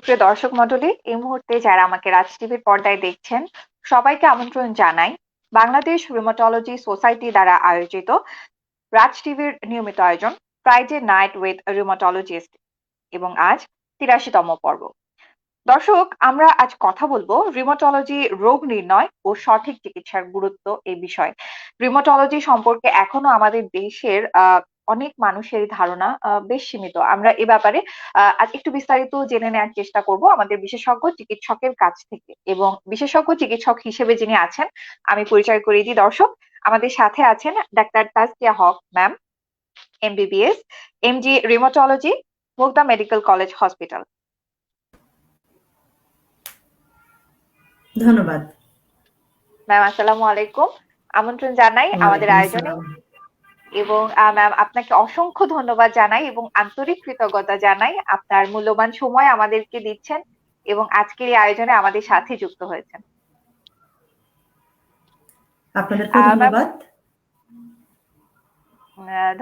সুপ্রিয় দর্শক মণ্ডলী, এই মুহূর্তে যারা আমাকে রাজ টিভির পর্দায় দেখছেন, সবাইকে আমন্ত্রণ জানাই বাংলাদেশ রিউমাটোলজি সোসাইটি দ্বারা আয়োজিত রাজ টিভির নিয়মিত আয়োজন ফ্রাইডে নাইট উইথ রিউমাটোলজিস্ট এবং আজ ৮৩তম পর্ব। দর্শক, আমরা আজ কথা বলবো রিউমাটোলজি রোগ নির্ণয় ও সঠিক চিকিৎসার গুরুত্ব এই বিষয়ে। রিউমাটোলজি সম্পর্কে এখনো আমাদের দেশের অনেক মানুষের ধারণা বেশ সীমিত। আমরা এ ব্যাপারে আজ একটু বিস্তারিত জেনে নেওয়ার চেষ্টা করব আমাদের বিশেষজ্ঞ চিকিৎসকের কাছ থেকে। এবং বিশেষজ্ঞ চিকিৎসক হিসেবে যিনি আছেন, আমি পরিচয় করিয়ে দিই দর্শক। আমাদের সাথে আছেন doctor Tazkia Haque ma'am, MBBS, MG rheumatology, Mugda medical college hospital. ধন্যবাদ ম্যাম, আসসালামু আলাইকুম। আমন্ত্রণ জানাই আমাদের ওয়ালাইকুম আয়োজনে। আসসালাম। এবং ম্যাম, আপনাকে অসংখ্য ধন্যবাদ জানাই এবং আন্তরিক কৃতজ্ঞতা জানাই আপনার মূল্যবান সময় আমাদেরকে দিচ্ছেন এবং আজকের এই আয়োজনে আমাদের সাথে যুক্ত হয়েছেন। আপনাদেরকেও ম্যাম, ধন্যবাদ।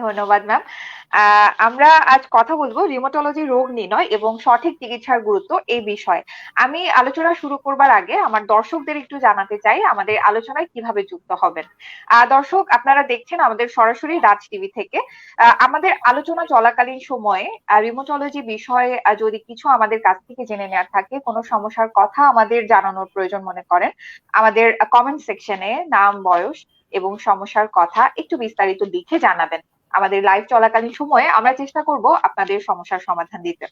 ধন্যবাদ ম্যাম। আমরা আজ কথা বলবো রিউমাটোলজি রোগ নির্ণয় এবং সঠিক চিকিৎসার গুরুত্ব এই বিষয়ে। আমি আলোচনা শুরু করবার আগে আমার দর্শকদের একটু জানাতে চাই আমাদের আলোচনায় কিভাবে যুক্ত হবেন। দর্শক, আপনারা দেখছেন আমাদের সরাসরি রাজ টিভি থেকে। আমাদের আলোচনা চলাকালীন সময়ে রিউমাটোলজি বিষয়ে যদি কিছু আমাদের কাছ থেকে জেনে নেওয়ার থাকে, কোনো সমস্যার কথা আমাদের জানানোর প্রয়োজন মনে করেন, আমাদের কমেন্ট সেকশনে নাম, বয়স এবং সমস্যার কথা একটু বিস্তারিত লিখে জানাবেন। আমাদের লাইভ চলাকালীন সময়ে আমরা চেষ্টা করব আপনাদের সমস্যার সমাধান দিতে।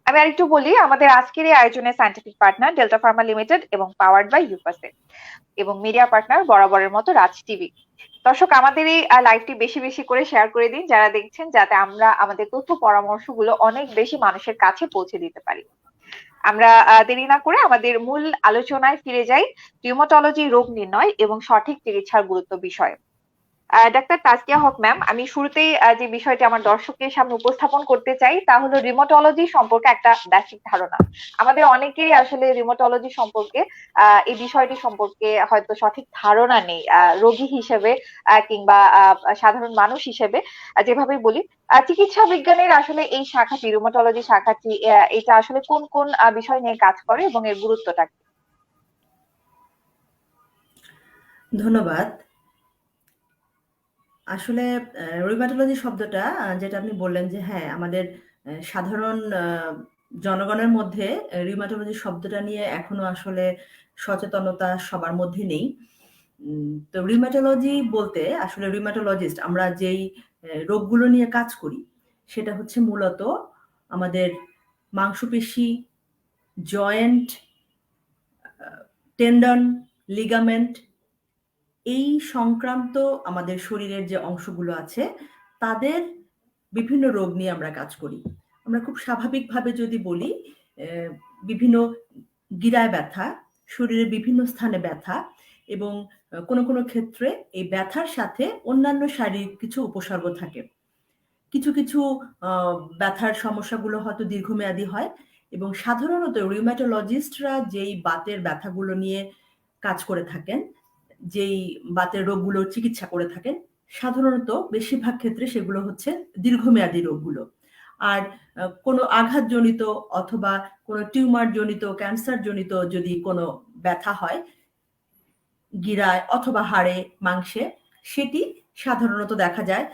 আমি আরেকটু বলি, আমাদের আজকের এই আয়োজনের scientific partner delta Pharma limited এবং পাওয়ার্ড বাই ইউপাসে এবং মিডিয়া পার্টনার বরাবরের মতো রাজ টিভি। দর্শক, আমাদের এই লাইভটি বেশি বেশি করে শেয়ার করে দিন যারা দেখছেন, যাতে আমরা আমাদের তথ্য পরামর্শগুলো অনেক বেশি মানুষের কাছে পৌঁছে দিতে পারি। আমরা দেরি না করে আমাদের মূল আলোচনায় ফিরে যাই, রিউমাটোলজি রোগ নির্ণয় এবং সঠিক চিকিৎসার গুরুত্ব বিষয়ে। ডাক্তার তাজকিয়া হক ম্যাম, আমি শুরুতেই যে বিষয়টি আমার দর্শকের সামনে উপস্থাপন করতে চাই তা হলো রিউমাটোলজি সম্পর্কে একটা বেসিক ধারণা। আমাদের অনেকেরই আসলে রিউমাটোলজি সম্পর্কে এই বিষয়টি সম্পর্কে হয়তো সঠিক ধারণা নেই, রোগী হিসেবে কিংবা সাধারণ মানুষ হিসেবে যেভাবে বলি। চিকিৎসা বিজ্ঞানের আসলে এই শাখাটি, রিউমাটোলজি শাখাটি, এটা আসলে কোন কোন বিষয় নিয়ে কাজ করে এবং এর গুরুত্বটা কি? ধন্যবাদ। আসলে রুইমাটোলজি শব্দটা যেটা আপনি বললেন যে হ্যাঁ, আমাদের সাধারণ জনগণের মধ্যে রিউমাটোলজি শব্দটা নিয়ে এখনো আসলে সচেতনতা সবার মধ্যে নেই। তো রিউমাটোলজি বলতে আসলে রিউমাটোলজিস্ট আমরা যেই রোগগুলো নিয়ে কাজ করি সেটা হচ্ছে মূলত আমাদের মাংসপেশি, জয়েন্ট, টেন্ডন, লিগামেন্ট এই সংক্রান্ত আমাদের শরীরের যে অংশগুলো আছে তাদের বিভিন্ন রোগ নিয়ে আমরা কাজ করি। আমরা খুব স্বাভাবিকভাবে যদি বলি, বিভিন্ন গিরায় ব্যথা, শরীরের বিভিন্ন স্থানে ব্যথা এবং কোনো কোনো ক্ষেত্রে এই ব্যথার সাথে অন্যান্য শারীরিক কিছু উপসর্গ থাকে। কিছু কিছু ব্যথার সমস্যাগুলো হয়তো দীর্ঘমেয়াদী হয় এবং সাধারণত রিউমাটোলজিস্টরা যেই বাতের ব্যথাগুলো নিয়ে কাজ করে থাকেন, যেই বাতের রোগগুলোর চিকিৎসা করে থাকেন, সাধারণত বেশিরভাগ ক্ষেত্রে সেগুলো হচ্ছে দীর্ঘমেয়াদী রোগগুলো। আর কোনো আঘাতজনিত অথবা কোনো টিউমারজনিত, ক্যান্সারজনিত যদি কোনো ব্যথা হয় গিরায় অথবা হাড়ে, মাংসে, সেটি সাধারণত দেখা যায়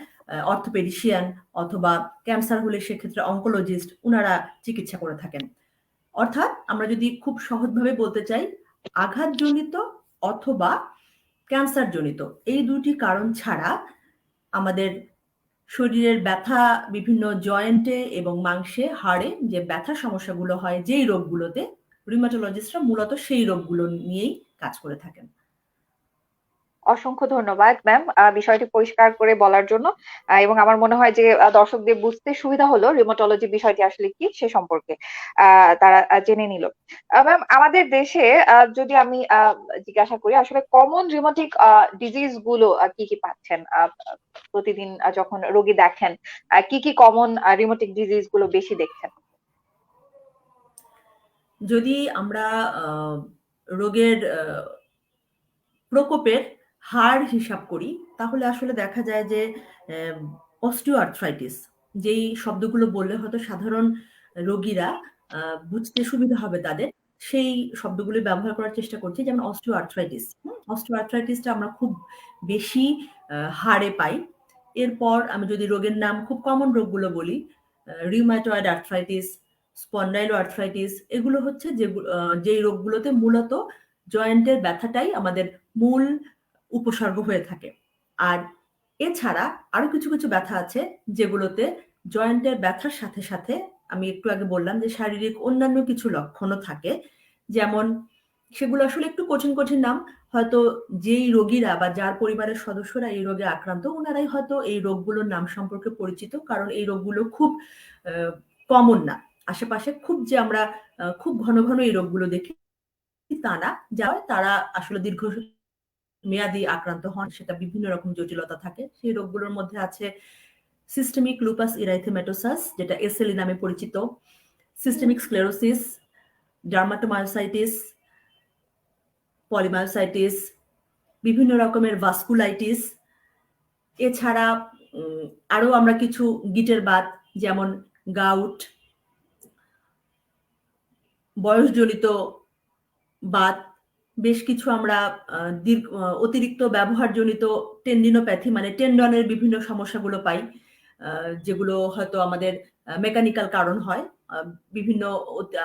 অর্থোপেডিশিয়ান অথবা ক্যান্সার হলে সেক্ষেত্রে অনকোলজিস্ট উনারা চিকিৎসা করে থাকেন। অর্থাৎ আমরা যদি খুব সহজভাবে বলতে চাই, আঘাতজনিত অথবা ক্যান্সারজনিত এই দুটি কারণ ছাড়া আমাদের শরীরের ব্যথা বিভিন্ন জয়েন্টে এবং মাংসে, হাড়ে যে ব্যথার সমস্যাগুলো হয় যেই রোগগুলোতে, রিউমাটোলজিস্টরা মূলত সেই রোগগুলো নিয়েই কাজ করে থাকেন। অসংখ্য ধন্যবাদ ম্যাম বিষয়টি পরিষ্কার করে বলার জন্য। এবং আমার মনে হয় যে দর্শকদের বুঝতে সুবিধা হলো রিউমাটোলজি বিষয়টি আসলে কি সে সম্পর্কে তারা জেনে নিল। ম্যাম, আমাদের দেশে যদি আমি জিজ্ঞাসা করি, আসলে কমন রিউমাটিক ডিজিজ গুলো কি কি পাচ্ছেন প্রতিদিন যখন রোগী দেখেন, কি কি কমন রিউমাটিক ডিজিজ গুলো বেশি দেখছেন? যদি আমরা রোগের প্রকোপের হার হিসাব করি তাহলে আসলে দেখা যায় যে অস্টিও আর্থ্রাইটিস যেই শব্দগুলো বললে হয়তো সাধারণ রোগীরা বুঝতে সুবিধা হবে তাদের, সেই শব্দগুলো ব্যবহার করার চেষ্টা করছি। যেমন অস্টিও আর্থ্রাইটিস। অস্টিও আর্থ্রাইটিসটা আমরা খুব বেশি হারে পাই। এরপর আমি যদি রোগের নাম, খুব কমন রোগগুলো বলি, রিউমাটয়েড আর্থ্রাইটিস, স্পন্ডাইলো আর্থ্রাইটিস, এগুলো হচ্ছে যেই রোগগুলোতে মূলত জয়েন্টের ব্যথাটাই আমাদের মূল উপসর্গ হয়ে থাকে। আর এছাড়া আরো কিছু, কিছু ব্যথা আছে যেগুলোতে জয়েন্টের ব্যথার সাথে, সাথে আমি একটু আগে বললাম যে শারীরিক অন্যান্য কিছু লক্ষণও থাকে। যেমন সেগুলো আসলে একটু কঠিন, কঠিন নাম। হয়তো যেই রোগীরা বা যার পরিবারের সদস্যরা এই রোগে আক্রান্ত, উনারাই হয়তো এই রোগগুলোর নাম সম্পর্কে পরিচিত। কারণ এই রোগগুলো খুব কমন না। আশেপাশে খুব যে আমরা খুব ঘন, ঘন এই রোগগুলো দেখি তা না। তারা আসলে মেয়াদী আক্রান্ত হন, সেটা বিভিন্ন রকম জটিলতা থাকে। সেই রোগগুলোর মধ্যে আছে সিস্টেমিক লুপাস ইরাইথেমেটোসাস, যেটা এসএলই নামে পরিচিত, সিস্টেমিক স্ক্লেরোসিস, ডার্মাটোমায়োসাইটিস, পলিমায়োসাইটিস, বিভিন্ন রকমের ভাস্কুলাইটিস। এছাড়া আরো আমরা কিছু গিটের বাত, যেমন গাউট, বয়সজনিত বাত, বেশ কিছু আমরা অতিরিক্ত ব্যবহারজনিত টেন্ডিনোপ্যাথি, মানে টেন্ডনের বিভিন্ন সমস্যাগুলো পাই, যেগুলো হয়তো আমাদের মেকানিক্যাল কারণ হয়। বিভিন্ন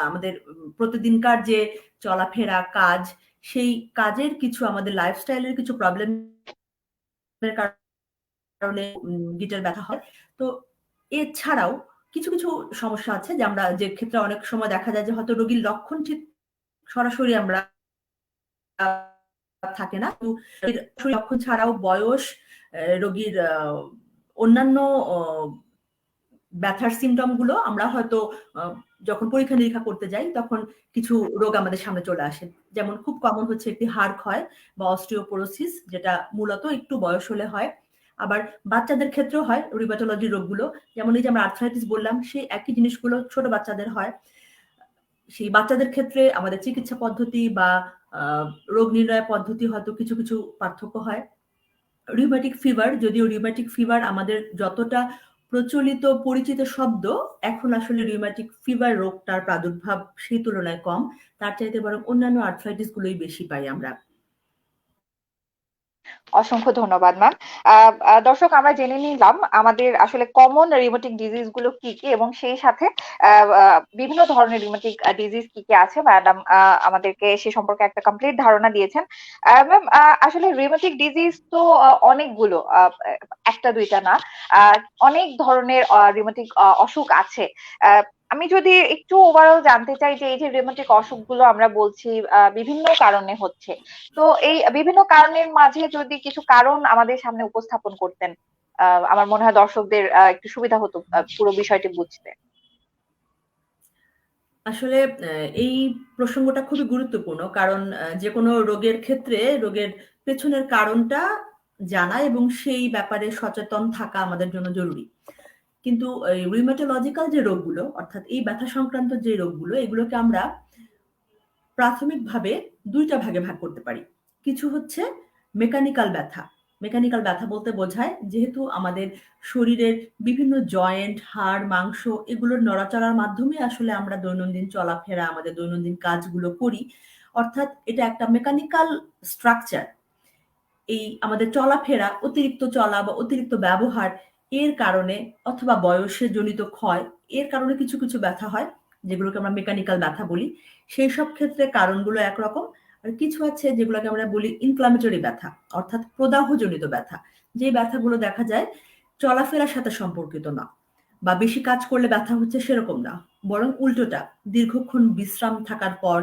আমাদের প্রতিদিনকার যে চলাফেরা, কাজ, সেই কাজের কিছু, আমাদের লাইফস্টাইলের কিছু প্রবলেমের কারণে গিটের ব্যথা হয়। তো এছাড়াও কিছু, কিছু সমস্যা আছে যে ক্ষেত্রে অনেক সময় দেখা যায় যে হয়তো রোগীর লক্ষণ ঠিক সরাসরি আমরা থাকে না। লক্ষণ ছাড়াও বয়স, রোগীর অন্যান্য ব্যথার সিমটম গুলো আমরা হয়তো যখন পরীক্ষা নিরীক্ষা করতে যাই তখন কিছু রোগ আমাদের সামনে চলে আসে। যেমন খুব কমন হচ্ছে একটি হাড় ক্ষয় বা অস্টিওপোরোসিস, যেটা মূলত একটু বয়স হলে হয়। আবার বাচ্চাদের ক্ষেত্রেও হয় রিউমাটোলজি রোগগুলো। যেমন এই যে আমরা আর্থ্রাইটিস বললাম, সেই একই জিনিসগুলো ছোট বাচ্চাদের হয়। সেই বাচ্চাদের ক্ষেত্রে আমাদের চিকিৎসা পদ্ধতি বা রোগ নির্ণয় পদ্ধতি হয়তো কিছু, কিছু পার্থক্য হয়। রিউম্যাটিক ফিভার, যদিও রিউম্যাটিক ফিভার আমাদের যতটা প্রচলিত পরিচিত শব্দ, এখন আসলে রিউম্যাটিক ফিভার রোগটার প্রাদুর্ভাব সেই তুলনায় কম। তার চাইতে বরং অন্যান্য আর্থ্রাইটিস গুলোই বেশি পাই আমরা। অসংখ্য ধন্যবাদ ম্যাম। দর্শক, আমরা জেনে নিলাম আমাদের আসলে কমন রিউমেটিক ডিজিজ গুলো কি কি, এবং সেই সাথে বিভিন্ন ধরনের রিউমেটিক ডিজিজ কি কি আছে। ম্যাডাম আমাদেরকে সে সম্পর্কে একটা কমপ্লিট ধারণা দিয়েছেন। ম্যাম, আসলে রিউমেটিক ডিজিজ তো অনেকগুলো, একটা দুইটা না, আহ, অনেক ধরনের রিউমেটিক অসুখ আছে। আমি যদি একটু ওভারঅল জানতে চাই যে এই যে রিউমেটিক অসুখগুলো আমরা বলছি বিভিন্ন কারণে হচ্ছে, তো এই বিভিন্ন কারণের মাঝে যদি কিছু কারণ আমাদের সামনে উপস্থাপন করতেন, আমার মনে হয় দর্শকদের একটু সুবিধা হতো পুরো বিষয়টি বুঝতে। আসলে এই প্রসঙ্গটা খুবই গুরুত্বপূর্ণ। কারণ যেকোনো রোগের ক্ষেত্রে রোগের পেছনের কারণটা জানা এবং সেই ব্যাপারে সচেতন থাকা আমাদের জন্য জরুরি। কিন্তু এই রিউমাটোলজিক্যাল যে রোগগুলো, অর্থাৎ এই ব্যথা সংক্রান্ত যে রোগগুলো, এগুলোকে আমরা প্রাথমিকভাবে ২ টা ভাগে ভাগ করতে পারি। কিছু হচ্ছে মেকানিক্যাল ব্যথা। মেকানিক্যাল ব্যথা বলতে বোঝায় যেহেতু আমাদের শরীরের বিভিন্ন জয়েন্ট, হাড়, মাংস, এগুলোর নড়াচড়ার মাধ্যমে আসলে আমরা দৈনন্দিন চলাফেরা, আমাদের দৈনন্দিন কাজগুলো করি। অর্থাৎ এটা একটা মেকানিক্যাল স্ট্রাকচার। এই আমাদের চলাফেরা, অতিরিক্ত চলা বা অতিরিক্ত ব্যবহার, এর কারণে অথবা বয়সে জনিত ক্ষয়, এর কারণে কিছু, কিছু ব্যথা হয়, যেগুলোকে আমরা মেকানিক্যাল ব্যথা বলি। সেই সব ক্ষেত্রে কারণগুলো একরকম। আর কিছু আছে যেগুলোকে আমরা বলি ইনফ্ল্যামেটরি ব্যথা, অর্থাৎ প্রদাহজনিত ব্যথা। যে ব্যথাগুলো দেখা যায় চলাফেরার সাথে সম্পর্কিত না, বা বেশি কাজ করলে ব্যথা হচ্ছে সেরকম না। বরং উল্টোটা, দীর্ঘক্ষণ বিশ্রাম থাকার পর,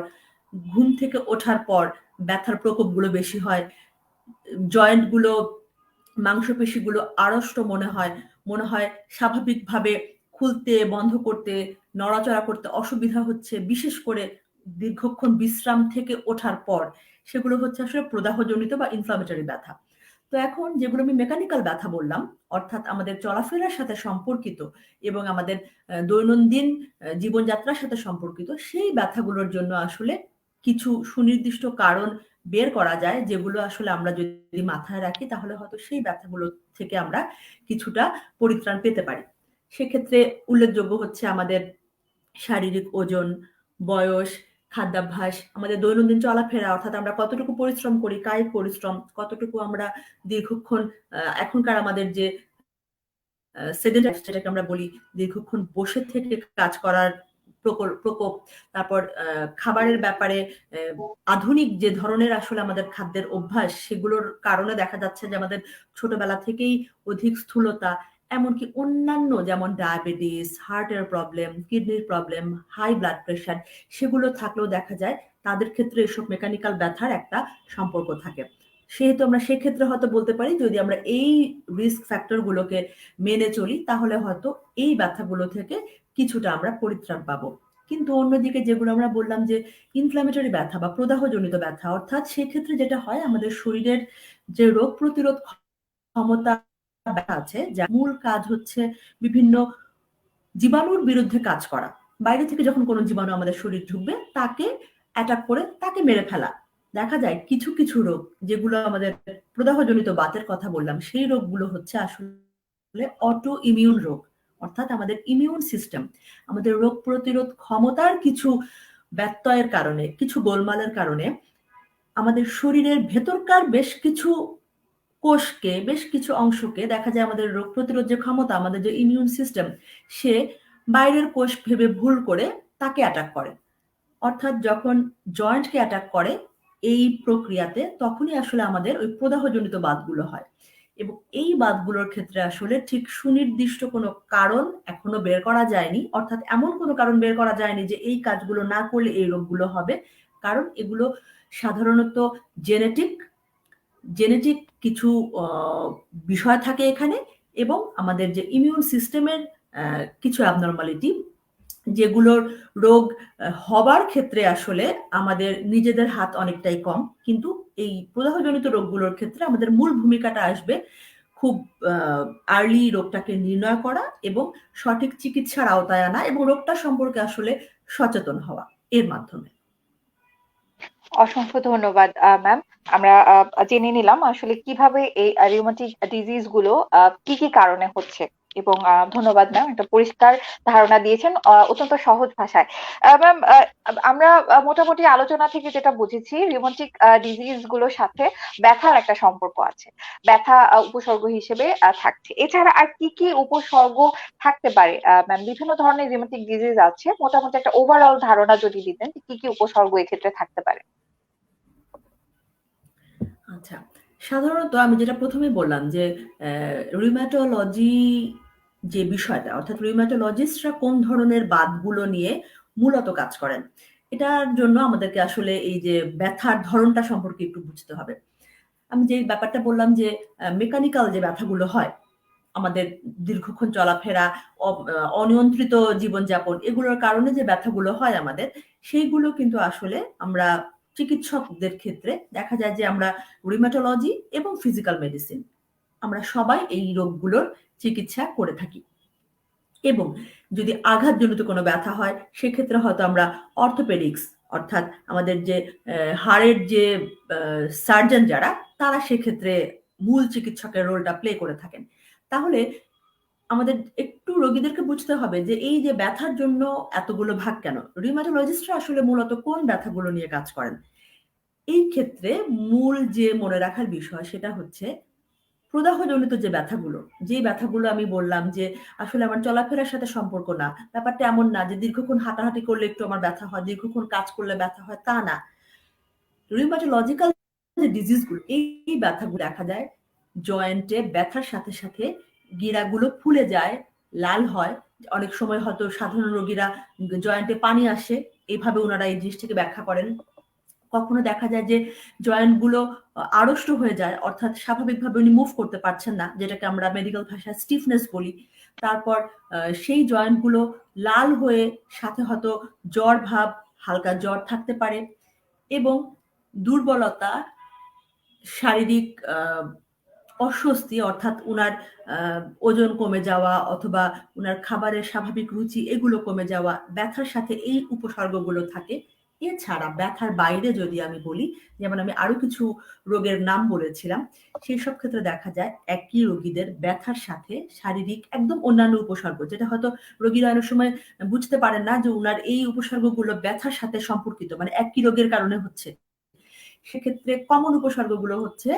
ঘুম থেকে ওঠার পর ব্যথার প্রকোপগুলো বেশি হয়। জয়েন্ট গুলো, মাংসপেশিগুলো আড়ষ্ট মনে হয় স্বাভাবিকভাবে খুলতে, বন্ধ করতে, নড়াচড়া করতে অসুবিধা হচ্ছে, বিশেষ করে দীর্ঘক্ষণ বিশ্রাম থেকে ওঠার পর। সেগুলো হচ্ছে আসলে প্রদাহজনিত বা ইনফ্লামেটরি ব্যথা। তো এখন যেগুলো আমি মেকানিক্যাল ব্যথা বললাম, অর্থাৎ আমাদের চলাফেরার সাথে সম্পর্কিত এবং আমাদের দৈনন্দিন জীবনযাত্রার সাথে সম্পর্কিত, সেই ব্যথাগুলোর জন্য আসলে কিছু সুনির্দিষ্ট কারণ বের করা যায়, যেগুলো আসলে আমরা যদি মাথায় রাখি তাহলে হয়তো সেই ব্যথাগুলো থেকে আমরা কিছুটা পরিত্রাণ পেতে পারি। সেক্ষেত্রে উল্লেখযোগ্য হচ্ছে আমাদের শারীরিক ওজন, বয়স, খাদ্যাভ্যাস, আমাদের দৈনন্দিন চলাফেরা, অর্থাৎ আমরা কতটুকু পরিশ্রম করি, কায়িক পরিশ্রম, কতটুকু আমরা দীর্ঘক্ষণ এখনকার আমাদের যে সেডেন্টারি যেটাকে আমরা বলি, দীর্ঘক্ষণ বসে থেকে কাজ করার প্রকোপ, তারপর খাবারের ব্যাপারে আধুনিক যে ধরনের আসলে আমাদের খাদ্যের অভ্যাস, সেগুলোর কারণে দেখা যাচ্ছে যে আমাদের ছোটবেলা থেকেই অধিক স্থূলতা, এমনকি অন্যান্য যেমন ডায়াবেটিস, হার্টের প্রবলেম, কিডনির প্রবলেম, হাই ব্লাড প্রেশার, সেগুলো থাকলেও দেখা যায় তাদের ক্ষেত্রে এসব মেকানিক্যাল ব্যথার একটা সম্পর্ক থাকে। সেহেতু আমরা সেক্ষেত্রে হয়তো বলতে পারি, যদি আমরা এই রিস্ক ফ্যাক্টর গুলোকে মেনে চলি, তাহলে হয়তো এই ব্যথাগুলো থেকে কিছুটা আমরা পরিত্রাণ পাবো। কিন্তু অন্যদিকে যেগুলো আমরা বললাম যে ইনফ্ল্যামেটরি ব্যথা বা প্রদাহজনিত ব্যথা, অর্থাৎ সেক্ষেত্রে যেটা হয়, আমাদের শরীরের যে রোগ প্রতিরোধ ক্ষমতা আছে, যার মূল কাজ হচ্ছে বিভিন্ন জীবাণুর বিরুদ্ধে কাজ করা। বাইরে থেকে যখন কোনো জীবাণু আমাদের শরীর ঢুকবে, তাকে অ্যাটাক করে তাকে মেরে ফেলা। দেখা যায় কিছু কিছু রোগ, যেগুলো আমাদের প্রদাহজনিত বাতের কথা বললাম, সেই রোগগুলো হচ্ছে আসলে অটো ইমিউন রোগ, অর্থাৎ আমাদের ইমিউন সিস্টেম, আমাদের রোগ প্রতিরোধ ক্ষমতার কিছু ব্যত্যয়ের কারণে, কিছু গোলমালের কারণে আমাদের শরীরের ভেতরকার বেশ কিছু কোষকে, বেশ কিছু অংশকে দেখা যায় আমাদের রোগ প্রতিরোধ যে ক্ষমতা, আমাদের যে ইমিউন সিস্টেম, সে বাইরের কোষ ভেবে ভুল করে তাকে অ্যাটাক করে। অর্থাৎ যখন জয়েন্টকে অ্যাটাক করে, এই প্রক্রিয়াতে তখনই আসলে আমাদের ওই প্রদাহজনিত বাতগুলো হয়। এবং এই বাতগুলোর ক্ষেত্রে আসলে ঠিক সুনির্দিষ্ট কোনো কারণ এখনো বের করা যায়নি, অর্থাৎ এমন কোনো কারণ বের করা যায়নি যে এই কাজগুলো না করলে এই রোগগুলো হবে। কারণ এগুলো সাধারণত জেনেটিক জেনেটিক কিছু বিষয় থাকে এখানে, এবং আমাদের যে ইমিউন সিস্টেমের কিছু অ্যাবনর্মালিটি, যেগুলোর রোগ হবার ক্ষেত্রে আসলে আমাদের নিজেদের হাত অনেকটাই কম। কিন্তু এই প্রদাহজনিত রোগগুলোর ক্ষেত্রে আমাদের মূল ভূমিকাটা আসবে খুব আর্লি রোগটাকে নির্ণয় করা এবং সঠিক চিকিৎসার আওতায় আনা, এবং রোগটা সম্পর্কে আসলে সচেতন হওয়া এর মাধ্যমে। অসংখ্য ধন্যবাদ ম্যাম। আমরা জেনে নিলাম আসলে কিভাবে এই রিউমাটিক ডিজিজ গুলো কি কি কারণে হচ্ছে, এবং ধন্যবাদ ম্যাম, একটা পরিষ্কার ধারণা দিয়েছেন অত্যন্ত সহজ ভাষায়। ম্যাম, আমরা মোটামুটি আলোচনা থেকে যেটা বুঝেছি, রিউমাটিক ডিজিজ গুলোর সাথে ব্যথার একটা সম্পর্ক আছে, ব্যথা উপসর্গ হিসেবে থাকছে। এছাড়া আর কি কি উপসর্গ থাকতে পারে ম্যাম? বিভিন্ন ধরনের রিউমাটিক ডিজিজ আছে, মোটামুটি একটা ওভারঅল ধারণা যদি দিতেন যে কি কি উপসর্গ এক্ষেত্রে থাকতে পারে। আচ্ছা, সাধারণত আমি যেটা প্রথমে বললাম যে রিউম্যাটোলজি যে বিষয়টা, অর্থাৎ রিউম্যাটোলজিস্টরা কোন ধরনের বাতগুলো নিয়ে মূলত কাজ করেন, এটার জন্য আমাদেরকে আসলে এই যে ব্যথার ধরনটা সম্পর্কে একটু বুঝতে হবে। আমি যে ব্যাপারটা বললাম যে মেকানিক্যাল যে ব্যথাগুলো হয়, আমাদের দীর্ঘক্ষণ চলাফেরা, অনিয়ন্ত্রিত জীবনযাপন, এগুলোর কারণে যে ব্যথাগুলো হয় আমাদের, সেইগুলো কিন্তু আসলে আমরা চিকিৎসকদের ক্ষেত্রে দেখা যায় যে আমরা রিউমাটোলজি এবং ফিজিক্যাল মেডিসিন, আমরা সবাই এই রোগগুলোর চিকিৎসা করে থাকি। এবং যদি আঘাতজনিত কোনো ব্যথা হয়, সেক্ষেত্রে হয়তো আমরা অর্থোপেডিক্স, অর্থাৎ আমাদের যে হাড়ের যে সার্জন যারা, তারা সেক্ষেত্রে মূল চিকিৎসকের রোলটা প্লে করে থাকেন। তাহলে আমাদের একটু রোগীদেরকে বুঝতে হবে যে এই যে ব্যথার জন্য এতগুলো ভাগ কেন, রিউমাটোলজিস্টরা আসলে মূলত কোন ব্যথাগুলো নিয়ে কাজ করেন। এই ক্ষেত্রে মূল যে মনে রাখার বিষয়, সেটা হচ্ছে প্রদাহজনিত যে ব্যথাগুলো, যে ব্যথাগুলো আমি বললাম যে আসলে আমার চলাফেরার সাথে সম্পর্ক না, ব্যাপারটা এমন না যে দীর্ঘক্ষণ হাঁটাহাঁটি করলে একটু আমার ব্যথা হয়, দীর্ঘক্ষণ কাজ করলে ব্যথা হয়, তা না। রিউমাটোলজিক্যাল যে ডিজিজগুলো, এই ব্যথাগুলো দেখা যায় জয়েন্টে ব্যথার সাথে সাথে গিরাগুলো ফুলে যায়, লাল হয়। অনেক সময় হয়তো সাধারণ রোগীরা জয়েন্টে পানি আসে, এইভাবে ওনারা এই জিনিসটিকে ব্যাখ্যা করেন। কখনো দেখা যায় যে জয়েন্ট গুলো আড়ষ্ট হয়ে যায়, অর্থাৎ স্বাভাবিকভাবে উনি মুভ করতে পারছেন না, যেটাকে আমরা মেডিকেল ভাষায় স্টিফনেস বলি। তারপর সেই জয়েন্ট গুলো লাল হয়ে সাথে হয়তো জ্বর ভাব, হালকা জ্বর থাকতে পারে, এবং দুর্বলতা, শারীরিক অস্বস্তি, অর্থাৎ উনার ওজন কমে যাওয়া অথবা উনার খাবারের স্বাভাবিক রুচি, এগুলো কমে যাওয়া, ব্যথার সাথে এই উপসর্গগুলো থাকে। এছাড়া ব্যথার বাইরে যদি আমি বলি, যেমন আমি আরো কিছু রোগের নাম বলেছিলাম, সেই সব ক্ষেত্রে দেখা যায় একই রোগীদের ব্যথার সাথে শারীরিক একদম অন্যান্য উপসর্গ, যেটা হয়তো রোগীরা অনেক সময় বুঝতে পারেন না যে উনার এই উপসর্গগুলো ব্যথার সাথে সম্পর্কিত, মানে একই রোগের কারণে হচ্ছে। সেক্ষেত্রে কমন উপসর্গগুলো হচ্ছে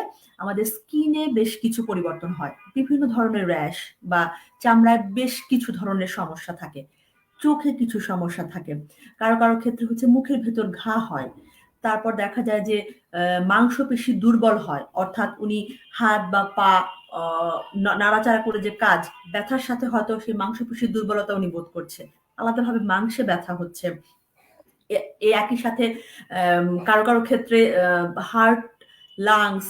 আমাদের স্কিনে বেশ কিছু পরিবর্তন হয়, বিভিন্ন ধরনের র্যাশ বা চামড়ায় বেশ কিছু ধরনের সমস্যা থাকে, চোখে কিছু সমস্যা থাকে, কারো কারো ক্ষেত্রে হচ্ছে মুখের ভেতর ঘা হয়। তারপর দেখা যায় যে মাংসপেশি দুর্বল হয়, অর্থাৎ উনি হাত বা পা নাড়াচাড়া করে যে কাজ, ব্যথার সাথে হয়তো সেই মাংসপেশির দুর্বলতা উনি বোধ করছে, আলাদাভাবে মাংসে ব্যথা হচ্ছে। এই একই সাথে কারো কারো ক্ষেত্রে হার্ট, লাংস,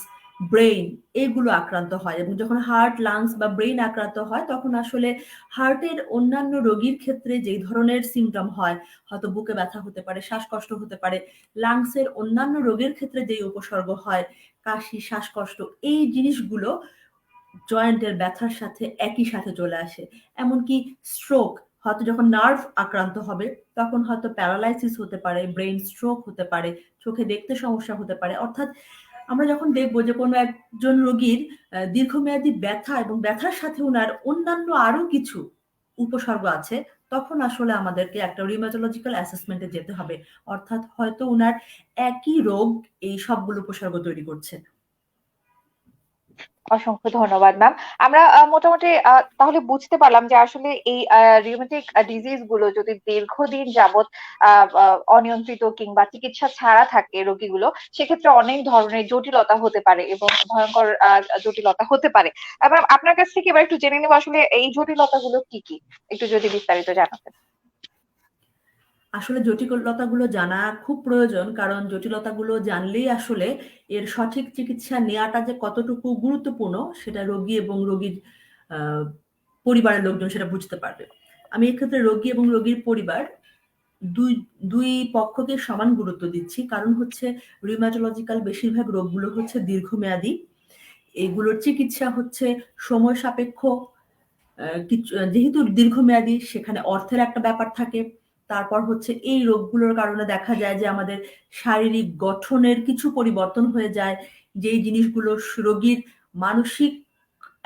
ব্রেইন এগুলো আক্রান্ত হয়, এবং যখন হার্ট, লাংস বা ব্রেইন আক্রান্ত হয় তখন আসলে হার্টের অন্যান্য রোগীর ক্ষেত্রে যেই ধরনের সিমটম হয়, হয়তো বুকে ব্যথা হতে পারে, শ্বাসকষ্ট হতে পারে, লাংসের অন্যান্য রোগের ক্ষেত্রে যেই উপসর্গ হয়, কাশি, শ্বাসকষ্ট, এই জিনিসগুলো জয়েন্টের ব্যথার সাথে একই সাথে চলে আসে। এমনকি স্ট্রোক, হয়তো যখন নার্ভ আক্রান্ত হবে তখন হয়তো প্যারালাইসিস হতে পারে, ব্রেন স্ট্রোক হতে পারে, চোখে দেখতে সমস্যা হতে পারে। অর্থাৎ আমরা যখন দেখবো যে কোনো একজন রোগীর দীর্ঘমেয়াদী ব্যথা এবং ব্যথার সাথে উনার অন্যান্য আরো কিছু উপসর্গ আছে, তখন আসলে আমাদেরকে একটা রিউমাটোলজিক্যাল অ্যাসেসমেন্টে যেতে হবে। অর্থাৎ হয়তো উনার একই রোগ এই সবগুলো উপসর্গ তৈরি করছে। অসংখ্য ধন্যবাদ ম্যাম। আমরা মোটামুটি তাহলে বুঝতে পারলাম যে আসলে এই রিউমেটিক ডিজিজ গুলো যদি দীর্ঘদিন যাবত অনিয়ন্ত্রিত কিংবা চিকিৎসা ছাড়া থাকে রোগীগুলো, সেক্ষেত্রে অনেক ধরনের জটিলতা হতে পারে এবং ভয়ঙ্কর জটিলতা হতে পারে। এবার আপনার কাছ থেকে এবার একটু জেনে নেবো আসলে এই জটিলতাগুলো কি কি, একটু যদি বিস্তারিত জানাতেন। আসলে জটিলতাগুলো জানা খুব প্রয়োজন, কারণ জটিলতাগুলো জানলেই আসলে এর সঠিক চিকিৎসা নেওয়াটা যে কতটুকু গুরুত্বপূর্ণ সেটা রোগী এবং রোগীর আহ, পরিবারের লোকজন সেটা বুঝতে পারবে। আমি এক্ষেত্রে রোগী এবং রোগীর পরিবার দুই দুই পক্ষকে সমান গুরুত্ব দিচ্ছি, কারণ হচ্ছে রিউমাটোলজিক্যাল বেশিরভাগ রোগগুলো হচ্ছে দীর্ঘমেয়াদী, এগুলোর চিকিৎসা হচ্ছে সময় সাপেক্ষ। যেহেতু দীর্ঘমেয়াদী সেখানে অর্থের একটা ব্যাপার থাকে। তারপর হচ্ছে এই রোগগুলোর কারণে দেখা যায় যে আমাদের শারীরিক গঠনের কিছু পরিবর্তন হয়ে যায়, যেই জিনিসগুলো রোগীর মানসিক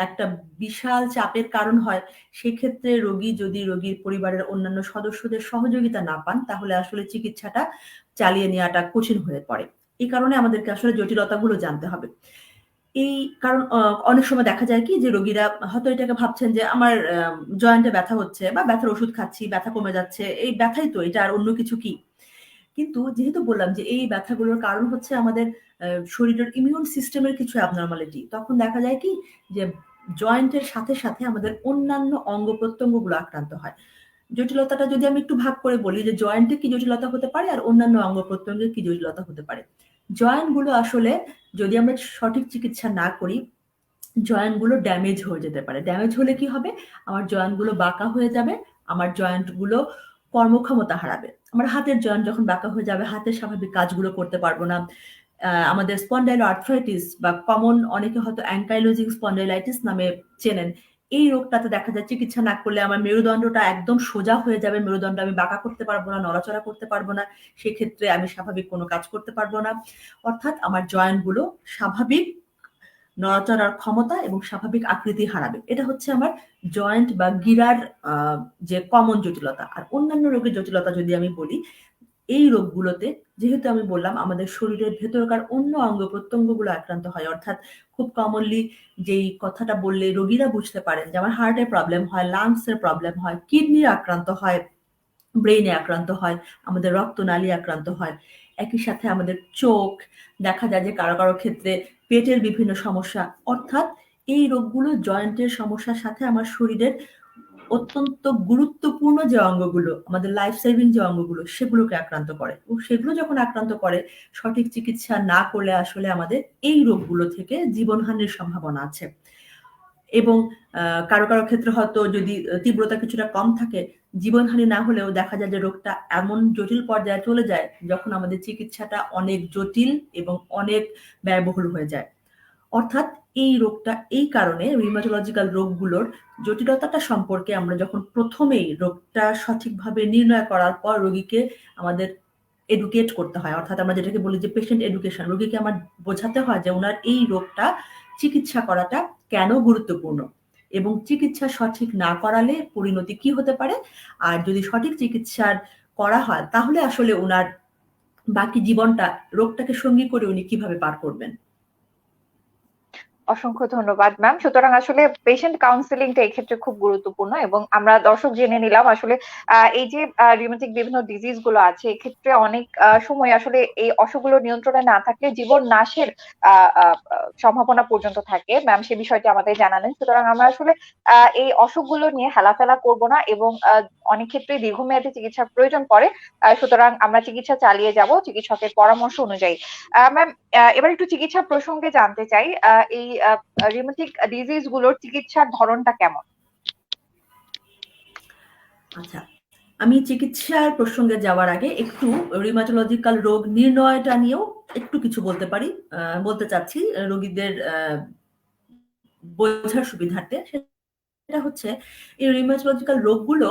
একটা বিশাল চাপের কারণ হয়। সেক্ষেত্রে রোগী যদি রোগীর পরিবারের অন্যান্য সদস্যদের সহযোগিতা না পান তাহলে আসলে চিকিৎসাটা চালিয়ে নেওয়াটা কঠিন হয়ে পড়ে। এই কারণে আমাদেরকে আসলে জটিলতাগুলো জানতে হবে। এই কারণ অনেক সময় দেখা যায় কি যে রোগীরা হয়তো এটাকে ভাবছেন যে আমার জয়েন্টে ব্যথা হচ্ছে বা ব্যথার ওষুধ খাচ্ছি, ব্যথা কমে যাচ্ছে, এই ব্যথাই তো, এটা আর অন্য কিছু কি? কিন্তু যেহেতু বললাম যে এই ব্যথাগুলোর কারণ হচ্ছে আমাদের শরীরের ইমিউন সিস্টেমের কিছু অ্যাবনর্মালিটি, তখন দেখা যায় কি যে জয়েন্টের সাথে সাথে আমাদের অন্যান্য অঙ্গ প্রত্যঙ্গগুলো আক্রান্ত হয়। জটিলতাটা যদি আমি একটু ভাগ করে বলি যে জয়েন্টে কি জটিলতা হতে পারে আর অন্যান্য অঙ্গ প্রত্যঙ্গে কি জটিলতা হতে পারে। জয়েন্ট গুলো আসলে যদি আমরা সঠিক চিকিৎসা না করি, জয়েন্ট গুলো ড্যামেজ হয়ে যেতে পারে। ড্যামেজ হলে কি হবে? আমার জয়েন্ট গুলো বাঁকা হয়ে যাবে, আমার জয়েন্ট গুলো কর্মক্ষমতা হারাবে। আমার হাতের জয়েন্ট যখন বাঁকা হয়ে যাবে, হাতের স্বাভাবিক কাজগুলো করতে পারবো না। আমাদের স্পন্ডাইলো আর্থ্রাইটিস বা কমন অনেকে হয়তো অ্যাঙ্কাইলোজিং স্পন্ডাইলাইটিস নামে চেনেন, এই রোগটাতে দেখা যায় চিকিৎসা না করলে আমার মেরুদণ্ডটা একদম সোজা হয়ে যাবে, মেরুদণ্ড আমি বাঁকা করতে পারবো না, নড়াচড়া করতে পারবো না, সেক্ষেত্রে আমি স্বাভাবিক কোনো কাজ করতে পারবো না। অর্থাৎ আমার জয়েন্ট গুলো স্বাভাবিক নড়াচড়ার ক্ষমতা এবং স্বাভাবিক আকৃতি হারাবে। এটা হচ্ছে আমার জয়েন্ট বা গিরার যে কমন জটিলতা। আর অন্যান্য রোগের জটিলতা যদি আমি বলি, এই রোগগুলোতে যেহেতু আমি বললাম আমাদের শরীরের ভেতরকার অন্য অঙ্গ প্রত্যঙ্গগুলো আক্রান্ত হয়, অর্থাৎ খুব কমনলি যেই কথাটা বললে রোগীরা বুঝতে পারেন যে আমার হার্টের প্রবলেম হয়, লাংসের প্রবলেম হয়, কিডনির আক্রান্ত হয়, ব্রেইনে আক্রান্ত হয়, আমাদের রক্তনালী আক্রান্ত হয়, একই সাথে আমাদের চোখ, দেখা যায় যে কারো কারো ক্ষেত্রে পেটের বিভিন্ন সমস্যা। অর্থাৎ এই রোগগুলো জয়েন্টের সমস্যার সাথে আমার শরীরের অত্যন্ত গুরুত্বপূর্ণ যে অঙ্গগুলো, আমাদের লাইফ সেভিং যে অঙ্গগুলো, সেগুলোকে আক্রান্ত করে, এবং সেগুলো যখন আক্রান্ত করে সঠিক চিকিৎসা না করলে আসলে আমাদের এই রোগগুলো থেকে জীবনহানির সম্ভাবনা আছে। এবং কারো কারো ক্ষেত্রে হয়তো যদি তীব্রতা কিছুটা কম থাকে, জীবনহানি না হলেও দেখা যায় যে রোগটা এমন জটিল পর্যায়ে চলে যায় যখন আমাদের চিকিৎসাটা অনেক জটিল এবং অনেক ব্যয়বহুল হয়ে যায়। অর্থাৎ এই রোগটা এই কারণে রিউমাটোলজিক্যাল রোগগুলোর জটিলতাটা সম্পর্কে আমরা যখন প্রথমেই রোগটা সঠিকভাবে নির্ণয় করার পর রোগীকে আমাদের এডুকেট করতে হয়, অর্থাৎ আমরা যেটাকে বলি যে পেশেন্ট এডুকেশন। রোগীকে আমার বোঝাতে হয় যে ওনার এই রোগটা চিকিৎসা করাটা কেন গুরুত্বপূর্ণ এবং চিকিৎসা সঠিক না করালে পরিণতি কি হতে পারে, আর যদি সঠিক চিকিৎসার করা হয় তাহলে আসলে ওনার বাকি জীবনটা রোগটাকে সঙ্গী করে উনি কিভাবে পার করবেন। অসংখ্য ধন্যবাদ ম্যাম। সুতরাং আসলে পেশেন্ট কাউন্সেলিংটা এক্ষেত্রে খুব গুরুত্বপূর্ণ, এবং আমরা দর্শক জেনে নিলাম আসলে এই যে রিউমেটিক বিভিন্ন ডিজিজ গুলো আছে, এক্ষেত্রে অনেক সময় আসলে এই অসুখগুলো নিয়ন্ত্রণে না থাকলে জীবন নাশের সম্ভাবনা পর্যন্ত থাকে। ম্যাম সে বিষয়টি আমাদের জানালেন। সুতরাং আমরা আসলে এই অসুখগুলো নিয়ে হেলাফেলা করব না, এবং অনেক ক্ষেত্রে দীর্ঘমেয়াদী চিকিৎসার প্রয়োজন পড়ে। সুতরাং আমরা চিকিৎসা চালিয়ে যাব চিকিৎসকের পরামর্শ অনুযায়ী। ম্যাম এবার একটু চিকিৎসা প্রসঙ্গে জানতে চাই, এই রিউমেটিক ডিজিজ গুলোর চিকিৎসার ধরনটা কেমন? আচ্ছা, আমি চিকিৎসার প্রসঙ্গে যাওয়ার আগে একটু রিউমাটোলজিক্যাল রোগ নির্ণয়টা নিয়েও একটু কিছু বলতে চাচ্ছি রোগীদের বোঝার সুবিধার্থে। সেটা হচ্ছে এই রিউমাটোলজিক্যাল রোগগুলো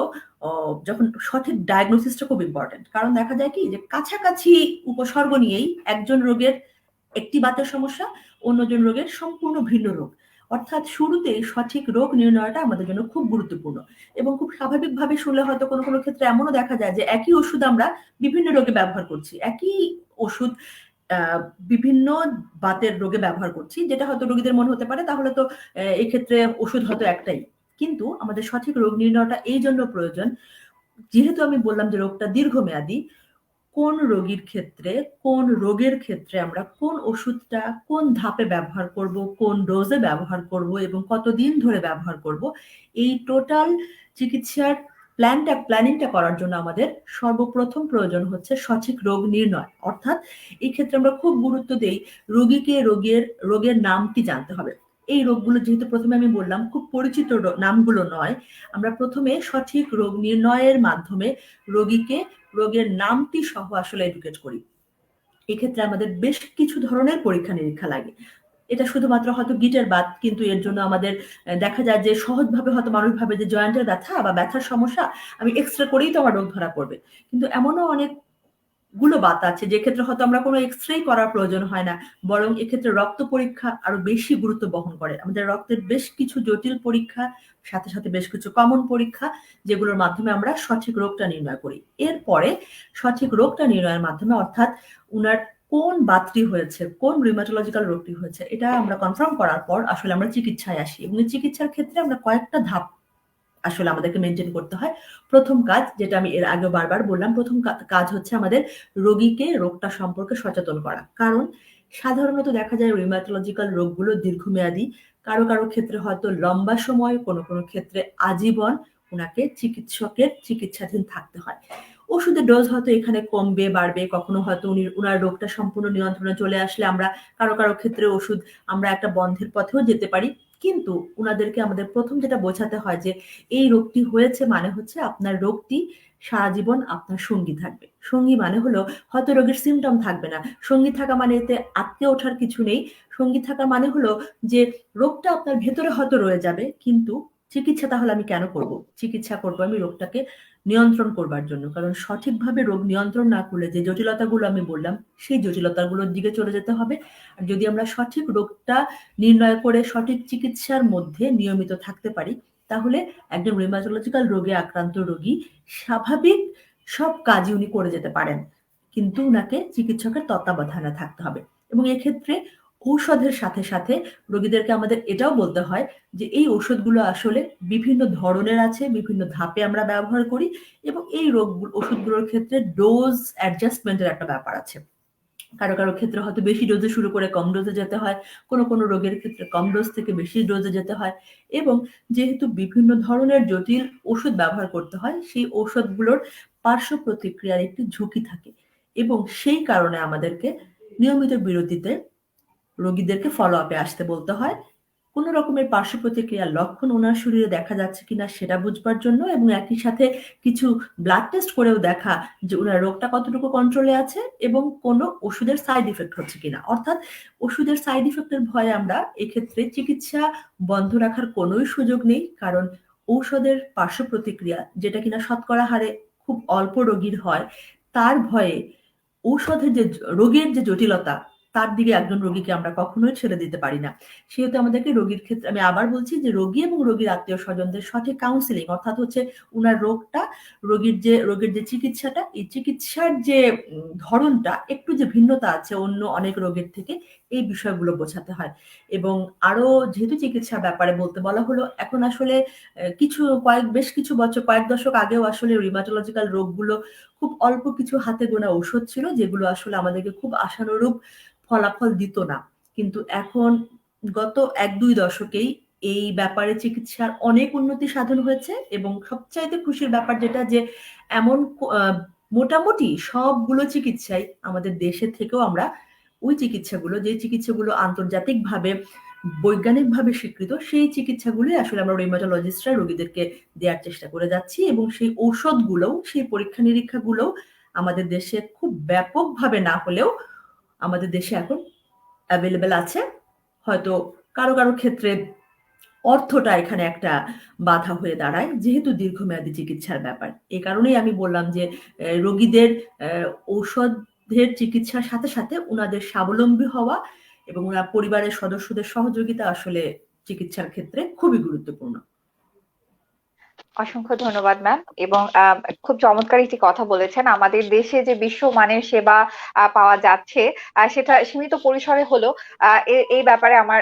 যখন সঠিক ডায়াগনোসিসটা খুব ইম্পর্টেন্ট, কারণ দেখা যায় কি যে কাছাকাছি উপসর্গ নিয়েই একজন রোগের একটি বাতের সমস্যা, অন্যজন রোগের সম্পূর্ণ ভিন্ন রোগ। অর্থাৎ শুরুতেই সঠিক রোগ নির্ণয়টা আমাদের জন্য খুব গুরুত্বপূর্ণ। এবং খুব স্বাভাবিকভাবে শুনলে হয়তো কোনো কোনো ক্ষেত্রে এমনও দেখা যায় যে একই ওষুধ আমরা বিভিন্ন রোগে ব্যবহার করছি, একই ওষুধ বিভিন্ন বাতের রোগে ব্যবহার করছি, যেটা হয়তো রোগীদের মনে হতে পারে তাহলে তো এক্ষেত্রে ওষুধ হয়তো একটাই। কিন্তু আমাদের সঠিক রোগ নির্ণয়টা এই জন্য প্রয়োজন, যেহেতু আমি বললাম যে রোগটা দীর্ঘমেয়াদী, কোন রোগীর ক্ষেত্রে কোন রোগের ক্ষেত্রে আমরা কোন ওষুধটা কোন ধাপে ব্যবহার করব, কোন ডোজে ব্যবহার করব এবং কতদিন ধরে ব্যবহার করব, এই টোটাল চিকিৎসার প্ল্যানিংটা করার জন্য আমাদের সর্বপ্রথম প্রয়োজন হচ্ছে সঠিক রোগ নির্ণয়। অর্থাৎ এই ক্ষেত্রে আমরা খুব গুরুত্ব দেই রোগীকে রোগের নামটি জানতে হবে। এই রোগগুলো যেহেতু প্রথমে আমি বললাম খুব পরিচিত নামগুলো নয়, আমরা প্রথমে সঠিক রোগ নির্ণয়ের মাধ্যমে রোগীকে রোগের নামটি সহ আসলে এডুকেট করি। এক্ষেত্রে আমাদের বেশ কিছু ধরনের পরীক্ষা নিরীক্ষা লাগে। এটা শুধুমাত্র হয়তো গিটের বাত, কিন্তু এর জন্য আমাদের দেখা যায় যে সহজভাবে হয়তো মানুষ ভাবে যে জয়েন্টের ব্যথা বা ব্যথার সমস্যা, আমি এক্সরে করেই তো আমার রোগ ধরা পড়বে। কিন্তু এমনও অনেক গুলো বাত আছে যে ক্ষেত্রে হয়তো আমরা কোনো এক্সরে করার প্রয়োজন হয় না, বরং এক্ষেত্রে রক্ত পরীক্ষা আরো বেশি গুরুত্ব বহন করে। আমাদের রক্তের বেশ কিছু জটিল পরীক্ষা, সাথে সাথে বেশ কিছু কমন পরীক্ষা, যেগুলোর মাধ্যমে আমরা সঠিক রোগটা নির্ণয় করি। এরপরে সঠিক রোগটা নির্ণয়ের মাধ্যমে, অর্থাৎ উনার কোন বাতটি হয়েছে, কোন রিউমাটোলজিক্যাল রোগটি হয়েছে, এটা আমরা কনফার্ম করার পর আসলে আমরা চিকিৎসায় আসি। এবং চিকিৎসার ক্ষেত্রে আমরা কয়েকটা ধাপ আসলে আমাদেরকে মেনটেন করতে হয়। প্রথম কাজ, যেটা আমি এর আগে বারবার বললাম, প্রথম কাজ হচ্ছে আমাদের রোগীকে রোগটা সম্পর্কে সচেতন করা। কারণ সাধারণত দেখা যায় রিউমাটোলজিক্যাল রোগগুলো দীর্ঘমেয়াদী, কারো কারো ক্ষেত্রে হয়তো লম্বা সময়, কোনো কোনো ক্ষেত্রে আজীবন উনাকে চিকিৎসকের চিকিৎসাধীন থাকতে হয়। ওষুধের ডোজ হয়তো এখানে কমবে বাড়বে, কখনো হয়তো উনার রোগটা সম্পূর্ণ নিয়ন্ত্রণে চলে আসলে আমরা কারো কারো ক্ষেত্রে ওষুধ আমরা একটা বন্ধের পথেও যেতে পারি। কিন্তু উনাদেরকে আমাদের প্রথম যেটা বোঝাতে হয় যে এই রোগটি হয়েছে মানে হচ্ছে আপনার রোগটি সারা জীবন আপনার সঙ্গী থাকবে। সঙ্গী মানে হলো হয়তো রোগের সিমটম থাকবে না, সঙ্গী থাকা মানে এতে আটকে ওঠার কিছু নেই। সঙ্গী থাকা মানে হলো যে রোগটা আপনার ভেতরে হয়তো রয়ে যাবে, কিন্তু চিকিৎসা তাহলে আমি কেন করব? চিকিৎসা করব আমি রোগটাকে নিয়ন্ত্রণ করবার জন্য। কারণ সঠিকভাবে রোগ নিয়ন্ত্রণ না করলে যে জটিলতাগুলো আমি বললাম, সেই জটিলতাগুলোর দিকে চলে যেতে হবে। আর যদি আমরা সঠিক রোগটা নির্ণয় করে সঠিক চিকিৎসার মধ্যে নিয়মিত থাকতে পারি, তাহলে একজন রিউমাটোলজিক্যাল রোগে আক্রান্ত রোগী স্বাভাবিক সব কাজই উনি করে যেতে পারেন, কিন্তু উনাকে চিকিৎসকের তত্ত্বাবধানে থাকতে হবে। এবং এক্ষেত্রে ঔষধের সাথে সাথে রোগীদেরকে আমাদের এটাও বলতে হয় যে এই ওষুধগুলো আসলে বিভিন্ন ধরনের আছে, বিভিন্ন ধাপে আমরা ব্যবহার করি, এবং এই ওষুধগুলোর ক্ষেত্রে ডোজ অ্যাডজাস্টমেন্টের একটা ব্যাপার আছে। কারো কারো ক্ষেত্রে হয়তো বেশি ডোজে শুরু করে কম ডোজে যেতে হয়, কোনো কোনো রোগের ক্ষেত্রে কম ডোজ থেকে বেশি ডোজে যেতে হয়। এবং যেহেতু বিভিন্ন ধরনের জটিল ওষুধ ব্যবহার করতে হয়, সেই ঔষধগুলোর পার্শ্ব প্রতিক্রিয়ার একটি ঝুঁকি থাকে, এবং সেই কারণে আমাদেরকে নিয়মিত বিরতিতে রোগীদেরকে ফলো আপে আসতে বলতে হয়। কোন রকমের পার্শ্ব প্রতিক্রিয়ার লক্ষণ ওনার শরীরে দেখা যাচ্ছে কিনা সেটা বুঝবার জন্য, এবং একই সাথে কিছু ব্লাড টেস্ট করেও দেখা যে ওনার রোগটা কতটুকু কন্ট্রোলে আছে এবং কোনো ওষুধের সাইড ইফেক্ট হচ্ছে কিনা। অর্থাৎ ওষুধের সাইড ইফেক্টের ভয়ে আমরা এক্ষেত্রে চিকিৎসা বন্ধ রাখার কোনোই সুযোগ নেই, কারণ ঔষধের পার্শ্ব প্রতিক্রিয়া যেটা কিনা শতকরা হারে খুব অল্প রোগীর হয়, তার ভয়ে ঔষধের যে রোগের যে জটিলতা, তার দিকে একজন রোগীকে আমরা কখনোই ছেড়ে দিতে পারি না। সেহেতু আমাদেরকে রোগীর ক্ষেত্রে, আমি আবার বলছি যে রোগী এবং রোগীর আত্মীয় স্বজনদের সঠিক কাউন্সিলিং, অর্থাৎ হচ্ছে উনার রোগটা, রোগের যে চিকিৎসাটা, এই চিকিৎসার যে ধরনটা একটু যে ভিন্নতা আছে অন্য অনেক রোগের থেকে, এই বিষয়গুলো বোঝাতে হয়। এবং আরো যেহেতু চিকিৎসার ব্যাপারে বলতে বলা হলো, এখন আসলে বেশ কিছু বছর, কয়েক দশক আগেও আসলে রিমাটোলজিক্যাল রোগগুলো খুব অল্প কিছু হাতে গোনা ঔষধ ছিল, যেগুলো আসলে আমাদেরকে খুব আশানুরূপ ফলাফল দিত না। কিন্তু এখন গত 1-2 দশকেই এই ব্যাপারে চিকিৎসার অনেক উন্নতি সাধন হয়েছে। এবং সবচাইতে খুশির ব্যাপার যেটা, যে এমন মোটামুটি সবগুলো চিকিৎসাই আমাদের দেশে থেকেও আমরা ওই যে চিকিৎসাগুলো আন্তর্জাতিকভাবে বৈজ্ঞানিকভাবে স্বীকৃত, সেই চিকিৎসাগুলোই আসলে আমরা রিউমাটোলজিস্টরা রোগীদেরকে দেওয়ার চেষ্টা করে যাচ্ছি। এবং সেই ঔষধগুলোও, সেই পরীক্ষা নিরীক্ষাগুলোও আমাদের দেশে খুব ব্যাপকভাবে না হলেও আমাদের দেশে এখন অ্যাভেলেবেল আছে। হয়তো কারো কারো ক্ষেত্রে অর্থটা এখানে একটা বাধা হয়ে দাঁড়ায়, যেহেতু দীর্ঘমেয়াদী চিকিৎসার ব্যাপার। এই কারণেই আমি বললাম যে রোগীদের ঔষধের চিকিৎসার সাথে সাথে উনাদের স্বাবলম্বী হওয়া এবং ওনার পরিবারের সদস্যদের সহযোগিতা আসলে চিকিৎসার ক্ষেত্রে খুবই গুরুত্বপূর্ণ। অসংখ্য ধন্যবাদ ম্যাম। এবং খুব চমৎকার একটি কথা বলেছেন। আমাদের দেশে যে বিশ্বমানের সেবা পাওয়া যাচ্ছে, সেটা সীমিত পরিসরে হলেও এই ব্যাপারে আমার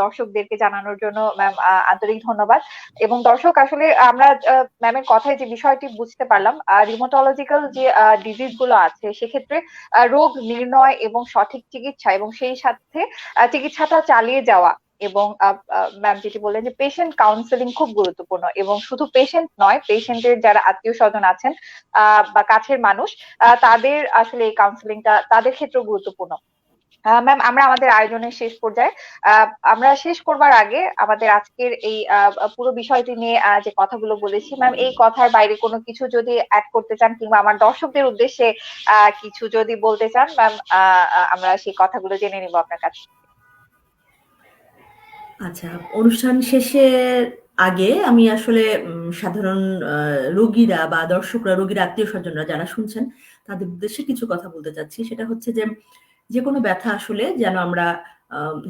দর্শকদেরকে জানানোর জন্য ম্যাম আন্তরিক ধন্যবাদ। এবং দর্শক, আসলে আমরা ম্যামের কথায় যে বিষয়টি বুঝতে পারলাম, রিউমাটোলজিক্যাল যে ডিজিজ গুলো আছে, সেক্ষেত্রে রোগ নির্ণয় এবং সঠিক চিকিৎসা এবং সেই সাথে চিকিৎসাটা চালিয়ে যাওয়া, এবং ম্যাম যেটি বললেন যে পেশেন্ট কাউন্সেলিং খুব গুরুত্বপূর্ণ। এবং শুধু পেশেন্ট নয়, পেশেন্টের যারা আত্মীয় স্বজন আছেন বা কাছের মানুষ, তাদের আসলে এই কাউন্সেলিংটা তাদের ক্ষেত্রেও গুরুত্বপূর্ণ। ম্যাম, আমরা আমাদের আয়োজনের শেষ পর্যায়ে। আমরা শেষ করবার আগে আমাদের আজকের এই পুরো বিষয়টি নিয়ে যে কথাগুলো বলেছি, ম্যাম, এই কথার বাইরে কোনো কিছু যদি অ্যাড করতে চান কিংবা আমার দর্শকদের উদ্দেশ্যে কিছু যদি বলতে চান, ম্যাম, আমরা সেই কথাগুলো জেনে নিব আপনার কাছে। আচ্ছা, অনুষ্ঠান শেষের আগে আমি আসলে সাধারণ রোগীরা বা দর্শকরা, রোগীর আত্মীয় স্বজনরা যারা শুনছেন, তাদের উদ্দেশ্যে কিছু কথা বলতে চাচ্ছি। সেটা হচ্ছে যে যে কোনো ব্যথা আসলে যেন আমরা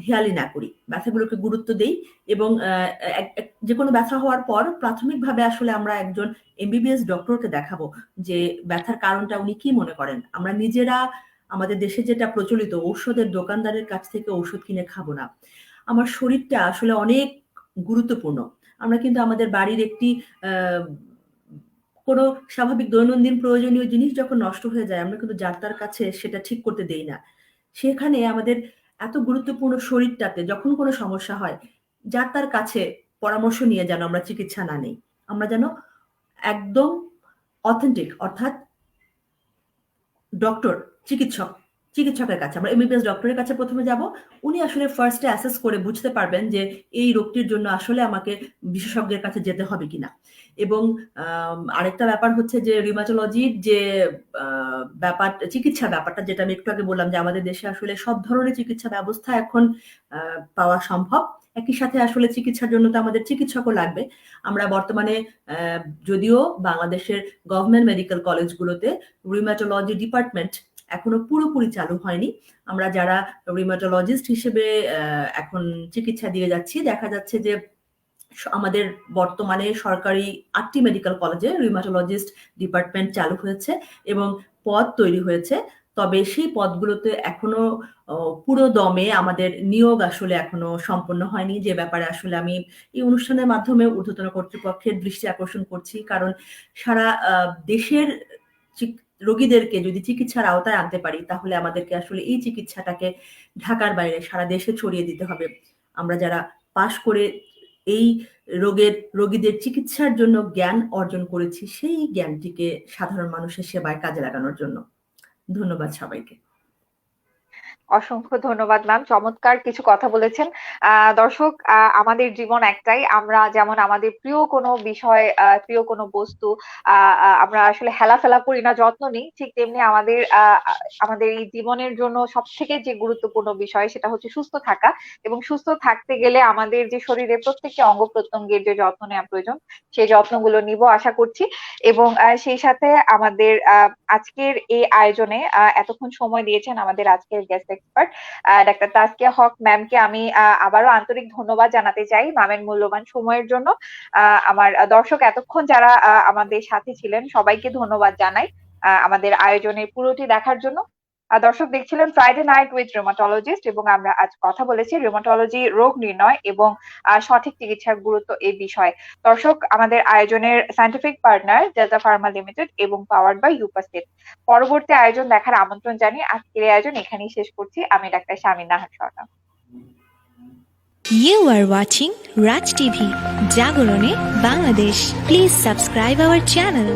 হেয়ালি না করি, ব্যথাগুলোকে গুরুত্ব দেই। এবং যে কোনো ব্যথা হওয়ার পর প্রাথমিকভাবে আসলে আমরা একজন এমবিবিএস ডক্টরকে দেখাবো, যে ব্যথার কারণটা উনি কি মনে করেন। আমরা নিজেরা আমাদের দেশে যেটা প্রচলিত, ঔষধের দোকানদারের কাছ থেকে ঔষধ কিনে খাবো না। আমার শরীরটা আসলে অনেক গুরুত্বপূর্ণ। আমরা কিন্তু আমাদের বাড়ির একটি কোনো স্বাভাবিক দৈনন্দিন প্রয়োজনীয় জিনিস যখন নষ্ট হয়ে যায়, আমরা কিন্তু যার তার কাছে সেটা ঠিক করতে দেই না। সেখানে আমাদের এত গুরুত্বপূর্ণ শরীরটাতে যখন কোনো সমস্যা হয়, যার তার কাছে পরামর্শ নিয়ে যেন আমরা চিকিৎসা না নেই। আমরা যেন একদম অথেন্টিক, অর্থাৎ ডক্টর, চিকিৎসক, চিকিৎসকের কাছে, আমরা এমবিবিএস ডক্টরের কাছে প্রথমে যাব। উনি আসলে ফার্স্টে অ্যাসেস করে বুঝতে পারবেন যে এই রোগটির জন্য আসলে আমাকে বিশেষজ্ঞের কাছে যেতে হবে কিনা। এবং আরেকটা ব্যাপার হচ্ছে যে রিউমাটোলজির যে ব্যাপার, চিকিৎসার ব্যাপারটা, যেটা আমি একটু আগে বললাম, যে আমাদের দেশে আসলে সব ধরনের চিকিৎসা ব্যবস্থা এখন পাওয়া সম্ভব। একই সাথে আসলে চিকিৎসার জন্য তো আমাদের চিকিৎসকও লাগবে। আমরা বর্তমানে যদিও বাংলাদেশের গভর্নমেন্ট মেডিকেল কলেজগুলোতে রিউমাটোলজি ডিপার্টমেন্ট এখনো পুরোপুরি চালু হয়নি। আমরা যারা রিউমাটোলজিস্ট হিসেবে এখন চিকিৎসা দিয়ে যাচ্ছি, দেখা যাচ্ছে যে আমাদের বর্তমানে সরকারি 8টি মেডিকেল কলেজে রিউমাটোলজিস্ট ডিপার্টমেন্ট চালু হয়েছে এবং পদ তৈরি হয়েছে। তবে সেই পদগুলোতে এখনো পুরো দমে আমাদের নিয়োগ আসলে এখনো সম্পন্ন হয়নি, যে ব্যাপারে আসলে আমি এই অনুষ্ঠানের মাধ্যমে ঊর্ধ্বতন কর্তৃপক্ষের দৃষ্টি আকর্ষণ করছি। কারণ সারা দেশের রোগীদেরকে যদি চিকিৎসার আওতায় আনতে পারি, তাহলে আমাদেরকে আসলে এই চিকিৎসাটাকে ঢাকার বাইরে সারা দেশে ছড়িয়ে দিতে হবে। আমরা যারা পাশ করে এই রোগীদের চিকিৎসার জন্য জ্ঞান অর্জন করেছি, সেই জ্ঞানটিকে সাধারণ মানুষের সেবায় কাজে লাগানোর জন্য। ধন্যবাদ সবাইকে। অসংখ্য ধন্যবাদ ম্যাম, চমৎকার কিছু কথা বলেছেন। দর্শক, আমাদের জীবন একটাই, আমরা যেমন আমাদের প্রিয় কোনো বিষয়, প্রিয় কোনো বস্তু আমরা আসলে হেলাফেলা করি না, যত্ন নিই, ঠিক তেমনি আমাদের এই জীবনের জন্য সব থেকে যে গুরুত্বপূর্ণ বিষয় সেটা হচ্ছে সুস্থ থাকা। এবং সুস্থ থাকতে গেলে আমাদের যে শরীরের প্রত্যেকটি অঙ্গ প্রত্যঙ্গের যে যত্ন নেওয়া প্রয়োজন, সেই যত্নগুলো নিব আশা করছি। এবং সেই সাথে আমাদের আজকের এই আয়োজনে এতক্ষণ সময় দিয়েছেন আমাদের আজকের গেস্ট এক্সপার্ট ডাক্তার তাসকিয়া হক ম্যামকে আমি আবারও আন্তরিক ধন্যবাদ জানাতে চাই ম্যামের মূল্যবান সময়ের জন্য। আমার দর্শক এতক্ষণ যারা আমাদের সাথে ছিলেন সবাইকে ধন্যবাদ জানাই আমাদের আয়োজনের পুরোটি দেখার জন্য। দর্শক দেখছিলেন ফ্রাইডে নাইট উইথ রিউমাটোলজিস্ট, এবং আমরা আজ কথা বলেছি রিউমাটোলজি রোগ নির্ণয় এবং সঠিক চিকিৎসার গুরুত্ব এই বিষয়ে। দর্শক, আমাদের আয়োজনের scientific partner delta Pharma limited এবং পাওয়ার্ড বাই ইউপাসিড। পরবর্তী আয়োজন দেখার আমন্ত্রণ জানিয়ে আজকের এই আয়োজন এখানেই শেষ করছি। আমি doctor Shamin Nahar Swarna. You are watching Raj TV, Jagorone, Bangladesh. Please subscribe our channel.